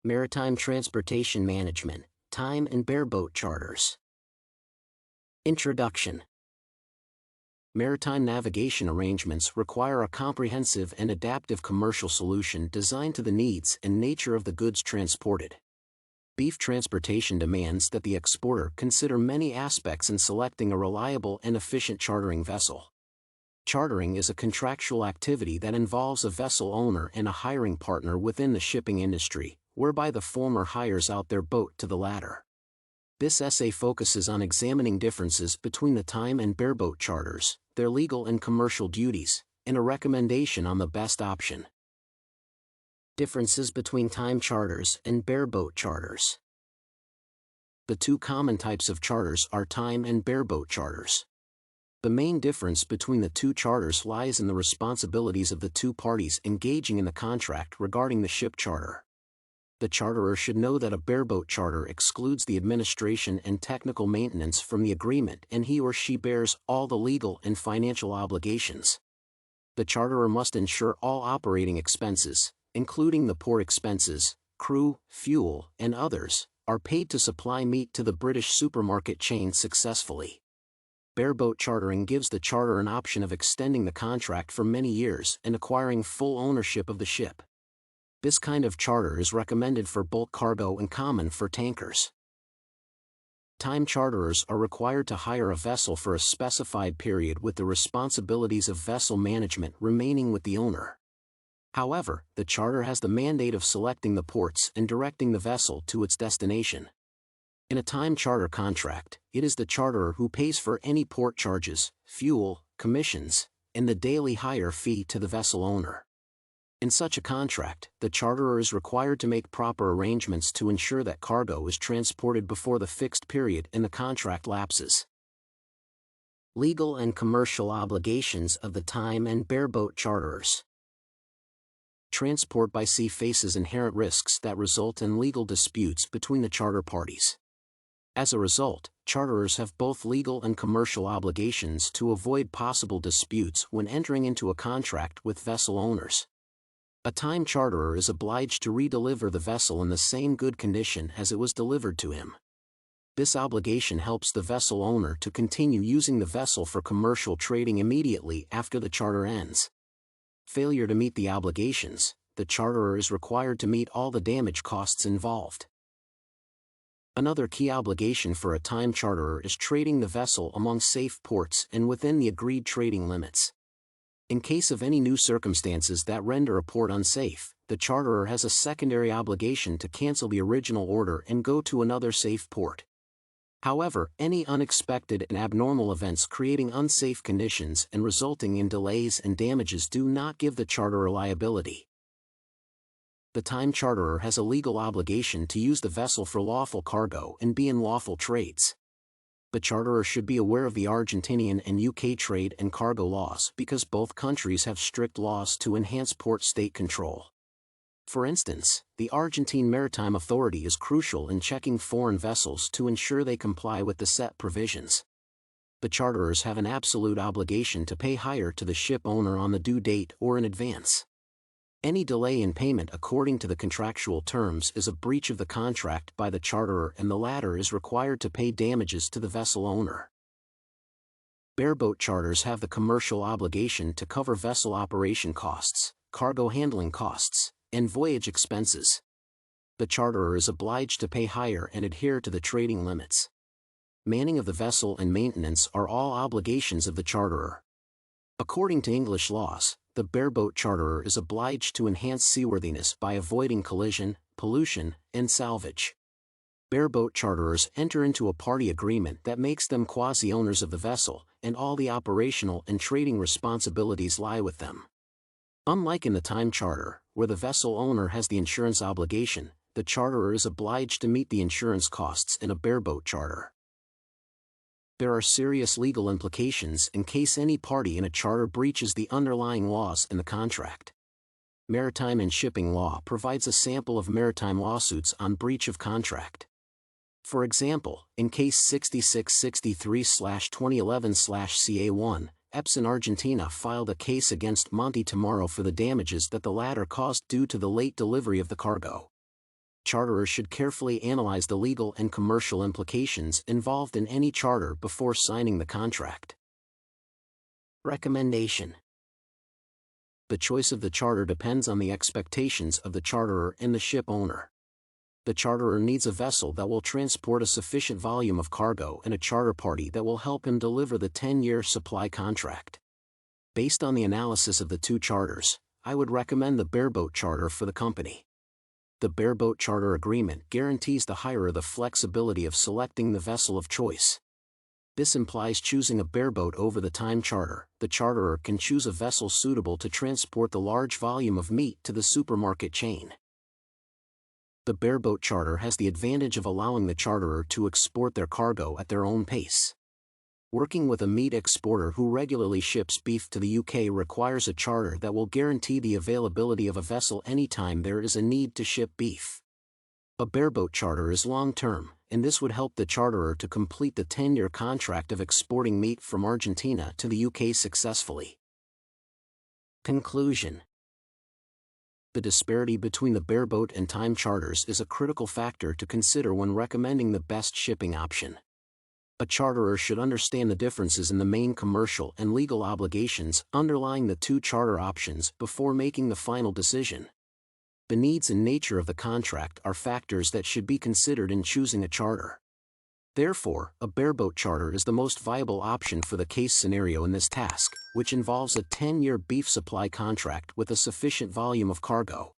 Maritime transportation management, time and bareboat charters. Introduction. Maritime navigation arrangements require a comprehensive and adaptive commercial solution designed to the needs and nature of the goods transported. Beef transportation demands that the exporter consider many aspects in selecting a reliable and efficient chartering vessel. Chartering is a contractual activity that involves a vessel owner and a hiring partner within the shipping industry, whereby the former hires out their boat to the latter. This essay focuses on examining differences between the time and bareboat charters, their legal and commercial duties, and a recommendation on the best option. Differences between time charters and bareboat charters. The two common types of charters are time and bareboat charters. The main difference between the two charters lies in the responsibilities of the two parties engaging in the contract regarding the ship charter. The charterer should know that a bareboat charter excludes the administration and technical maintenance from the agreement, and he or she bears all the legal and financial obligations. The charterer must ensure all operating expenses, including the port expenses, crew, fuel, and others, are paid to supply meat to the British supermarket chain successfully. Bareboat chartering gives the charterer an option of extending the contract for many years and acquiring full ownership of the ship. This kind of charter is recommended for bulk cargo and common for tankers. Time charterers are required to hire a vessel for a specified period with the responsibilities of vessel management remaining with the owner. However, the charter has the mandate of selecting the ports and directing the vessel to its destination. In a time charter contract, it is the charterer who pays for any port charges, fuel, commissions, and the daily hire fee to the vessel owner. In such a contract, the charterer is required to make proper arrangements to ensure that cargo is transported before the fixed period in the contract lapses. Legal and commercial obligations of the time and bareboat charterers. Transport by sea faces inherent risks that result in legal disputes between the charter parties. As a result, charterers have both legal and commercial obligations to avoid possible disputes when entering into a contract with vessel owners. A time charterer is obliged to redeliver the vessel in the same good condition as it was delivered to him. This obligation helps the vessel owner to continue using the vessel for commercial trading immediately after the charter ends. Failure to meet the obligations, the charterer is required to meet all the damage costs involved. Another key obligation for a time charterer is trading the vessel among safe ports and within the agreed trading limits. In case of any new circumstances that render a port unsafe, the charterer has a secondary obligation to cancel the original order and go to another safe port. However, any unexpected and abnormal events creating unsafe conditions and resulting in delays and damages do not give the charterer liability. The time charterer has a legal obligation to use the vessel for lawful cargo and be in lawful trades. The charterer should be aware of the Argentinian and UK trade and cargo laws because both countries have strict laws to enhance port state control. For instance, the Argentine Maritime Authority is crucial in checking foreign vessels to ensure they comply with the set provisions. The charterers have an absolute obligation to pay hire to the ship owner on the due date or in advance. Any delay in payment according to the contractual terms is a breach of the contract by the charterer, and the latter is required to pay damages to the vessel owner. Bareboat charters have the commercial obligation to cover vessel operation costs, cargo handling costs, and voyage expenses. The charterer is obliged to pay hire and adhere to the trading limits. Manning of the vessel and maintenance are all obligations of the charterer. According to English laws, the bareboat charterer is obliged to enhance seaworthiness by avoiding collision, pollution, and salvage. Bareboat charterers enter into a party agreement that makes them quasi-owners of the vessel, and all the operational and trading responsibilities lie with them. Unlike in the time charter, where the vessel owner has the insurance obligation, the charterer is obliged to meet the insurance costs in a bareboat charter. There are serious legal implications in case any party in a charter breaches the underlying laws in the contract. Maritime and shipping law provides a sample of maritime lawsuits on breach of contract. For example, in case 6663/2011/CA1, Epson Argentina filed a case against Monte Tomorrow for the damages that the latter caused due to the late delivery of the cargo. charterers should carefully analyze the legal and commercial implications involved in any charter before signing the contract. Recommendation: the choice of the charter depends on the expectations of the charterer and the ship owner. The charterer needs a vessel that will transport a sufficient volume of cargo and a charter party that will help him deliver the 10-year supply contract. Based on the analysis of the two charters, I would recommend the bareboat charter for the company. The bareboat charter agreement guarantees the hirer the flexibility of selecting the vessel of choice. This implies choosing a bareboat over the time charter. The charterer can choose a vessel suitable to transport the large volume of meat to the supermarket chain. The bareboat charter has the advantage of allowing the charterer to export their cargo at their own pace. Working with a meat exporter who regularly ships beef to the UK requires a charter that will guarantee the availability of a vessel anytime there is a need to ship beef. A bareboat charter is long-term, and this would help the charterer to complete the 10-year contract of exporting meat from Argentina to the UK successfully. Conclusion: the disparity between the bareboat and time charters is a critical factor to consider when recommending the best shipping option. A charterer should understand the differences in the main commercial and legal obligations underlying the two charter options before making the final decision. The needs and nature of the contract are factors that should be considered in choosing a charter. Therefore, a bareboat charter is the most viable option for the case scenario in this task, which involves a 10-year beef supply contract with a sufficient volume of cargo.